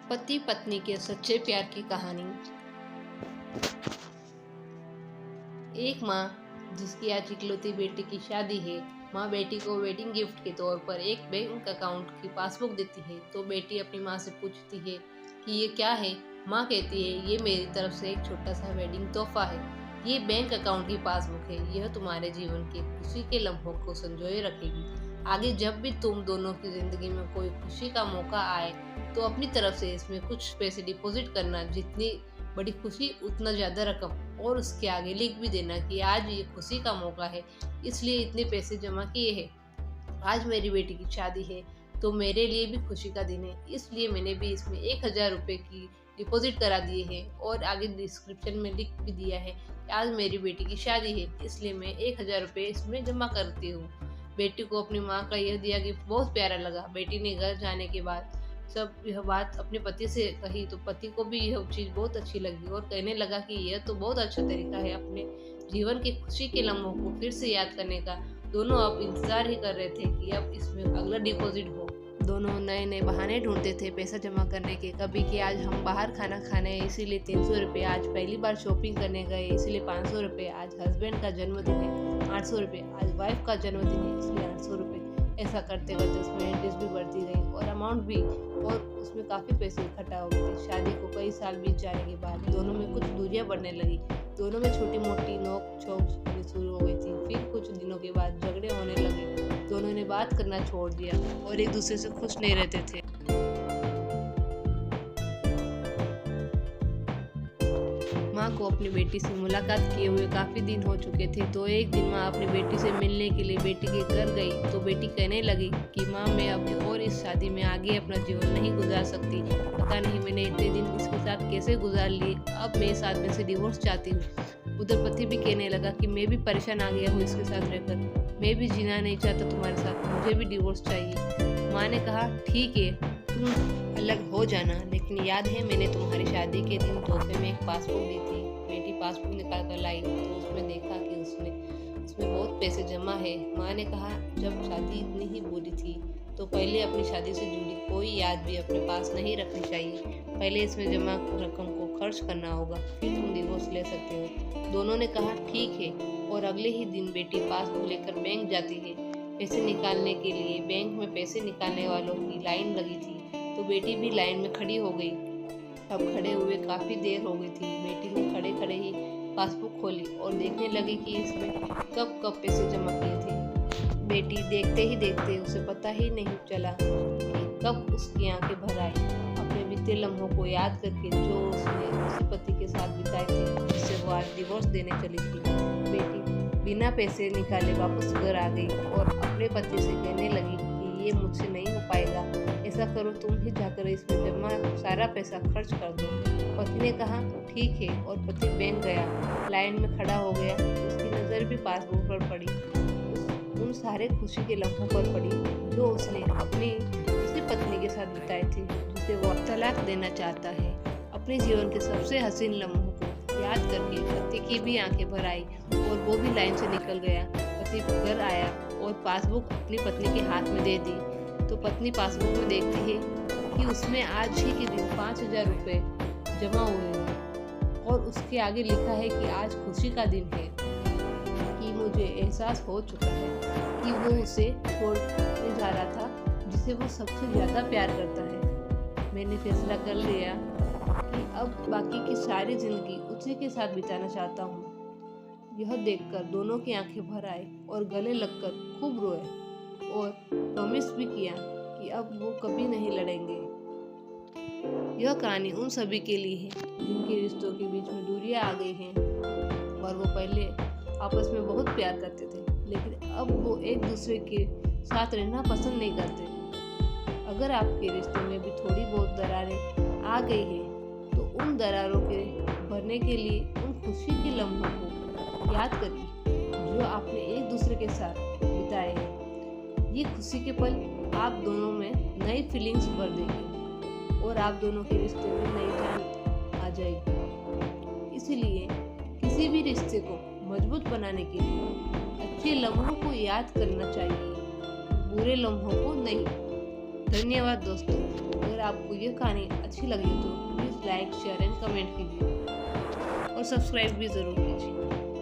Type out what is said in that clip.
पति पत्नी के सच्चे प्यार की कहानी। एक माँ जिसकी आज इकलौती बेटी की शादी है, माँ बेटी को वेडिंग गिफ्ट के तौर पर एक बैंक अकाउंट की पासबुक देती है। तो बेटी अपनी माँ से पूछती है कि ये क्या है। माँ कहती है, ये मेरी तरफ से एक छोटा सा वेडिंग तोहफा है। ये बैंक अकाउंट की पासबुक है, यह तुम्हारे जीवन के खुशी के लम्हों को संजोए रखेगी। आगे जब भी तुम दोनों की जिंदगी में कोई खुशी का मौका आए तो अपनी तरफ से इसमें कुछ पैसे डिपॉजिट करना, जितनी बड़ी खुशी उतना ज़्यादा रकम, और उसके आगे लिख भी देना कि आज ये खुशी का मौका है, इसलिए इतने पैसे जमा किए हैं। आज मेरी बेटी की शादी है तो मेरे लिए भी खुशी का दिन है, इसलिए मैंने भी इसमें 1000 रुपये की डिपॉजिट करा दिए हैं। और आगे डिस्क्रिप्शन में लिख भी दिया है कि आज मेरी बेटी की शादी है, इसलिए मैं 1000 रुपये इसमें जमा करती हूँ। बेटी को अपनी माँ का यह दिया गिफ्ट बहुत प्यारा लगा। बेटी ने घर जाने के बाद जब यह बात अपने पति से कही तो पति को भी यह चीज़ बहुत अच्छी लगी और कहने लगा कि यह तो बहुत अच्छा तरीका है अपने जीवन की खुशी के लम्हों को फिर से याद करने का। दोनों अब इंतजार ही कर रहे थे कि अब इसमें अगला डिपॉजिट हो। दोनों नए नए बहाने ढूंढते थे पैसा जमा करने के। कभी कि आज हम बाहर खाना खाने इसीलिए 300 रुपये, आज पहली बार शॉपिंग करने गए इसलिए 500 रुपये, आज हस्बैंड का जन्मदिन है 800 रुपये, आज वाइफ का जन्मदिन है इसलिए 800 रुपये। ऐसा करते करते उसमें इंटरेस्ट भी बढ़ती गई और अमाउंट भी, और उसमें काफ़ी पैसे इकट्ठा हो गए थे। शादी को कई साल बीत जाने के बाद दोनों में कुछ दूरियां बढ़ने लगी। दोनों में छोटी मोटी नोक झोंक शुरू हो गई थी। फिर कुछ दिनों के बाद झगड़े होने लगे। दोनों ने बात करना छोड़ दिया और एक दूसरे से खुश नहीं रहते थे। माँ को अपनी बेटी से मुलाकात किए हुए काफ़ी दिन हो चुके थे, तो एक दिन माँ अपनी बेटी से मिलने के लिए बेटी के घर गई तो बेटी कहने लगी कि माँ, मैं अब और इस शादी में आगे अपना जीवन नहीं गुजार सकती। पता नहीं मैंने इतने दिन इसके साथ कैसे गुजार लिए, अब मैं इस आदमी से डिवोर्स चाहती हूँ। उधर पति भी कहने लगा कि मैं भी परेशान आ गया हूँ इसके साथ रहकर, मैं भी जीना नहीं चाहता तुम्हारे साथ, मुझे भी डिवोर्स चाहिए। माँ ने कहा, ठीक है तुम अलग हो जाना, लेकिन याद है मैंने तुम्हारी शादी के दिन तोहफे में एक पासबुक दी थी। बेटी पासबुक निकाल कर लाई तो उसमें देखा कि उसमें बहुत पैसे जमा है। माँ ने कहा, जब शादी इतनी ही बुरी थी तो पहले अपनी शादी से जुड़ी कोई याद भी अपने पास नहीं रखनी चाहिए। पहले इसमें जमा रकम को खर्च करना होगा, फिर तुम डिवोर्स ले सकते हो। दोनों ने कहा, ठीक है। और अगले ही दिन बेटी पासबुक लेकर बैंक जाती है। पैसे निकालने के लिए बैंक में पैसे निकालने वालों की लाइन लगी थी, तो बेटी भी लाइन में खड़ी हो गई। अब खड़े हुए काफ़ी देर हो गई थी। बेटी ने खड़े खड़े ही पासबुक खोली और देखने लगी कि इसमें कब कब पैसे जमा किए थे। बेटी देखते ही देखते उसे पता ही नहीं चला कि कब उसकी आंखें भर आई, अपने बीते लम्हों को याद करके जो उसने उसी पति के साथ बिताए थे जिससे वो आज डिवोर्स देने चली थी। बेटी बिना पैसे निकाले वापस घर आ गई और अपने पति से कहने लगी कि ये मुझसे नहीं हो पाएगा, ऐसा करो तुम ही जाकर इसमें जमा सारा पैसा खर्च कर दो। पति ने कहा, ठीक है। और पति बैंक गया, लाइन में खड़ा हो गया। उसकी नज़र भी पासबुक पर पड़ी, उन सारे खुशी के लम्हों पर पड़ी जो उसने अपनी उसी पत्नी के साथ बिताए थे जिसे वो तलाक देना चाहता है। अपने जीवन के सबसे हसीन लम्हों को याद करके पति की भी आंखें भर आई और वो भी लाइन से निकल गया। पति घर आया और पासबुक अपनी पत्नी के हाथ में दे दी तो पत्नी पासबुक में देखती है कि उसमें आज ही के दिन 5000 रुपये जमा हुए हैं और उसके आगे लिखा है कि आज खुशी का दिन है, कि मुझे एहसास हो चुका है कि वो उसे छोड़ने जा रहा था जिसे वो सबसे ज़्यादा प्यार करता है। मैंने फैसला कर लिया कि अब बाकी की सारी ज़िंदगी उसी के साथ बिताना चाहता हूँ। यह देखकर दोनों की आंखें भर आए और गले लगकर खूब रोए और प्रॉमिस भी किया कि अब वो कभी नहीं लड़ेंगे। यह कहानी उन सभी के लिए है जिनके रिश्तों के बीच में दूरियां आ गई हैं और वो पहले आपस में बहुत प्यार करते थे, लेकिन अब वो एक दूसरे के साथ रहना पसंद नहीं करते। अगर आपके रिश्ते में भी थोड़ी बहुत दरारें आ गई हैं तो उन दरारों के भरने के लिए उन खुशी के लम्हों को याद करिए जो आपने एक दूसरे के साथ बिताए हैं। ये खुशी के पल आप दोनों में नई फीलिंग्स भर देंगे और आप दोनों के रिश्ते में नई जान आ जाएगी। इसलिए किसी भी रिश्ते को मजबूत बनाने के लिए अच्छे लम्हों को याद करना चाहिए, बुरे लम्हों को नहीं। धन्यवाद दोस्तों। अगर आपको ये कहानी अच्छी लगी तो please like, share and comment कीजिए और सब्सक्राइब भी ज़रूर कीजिए।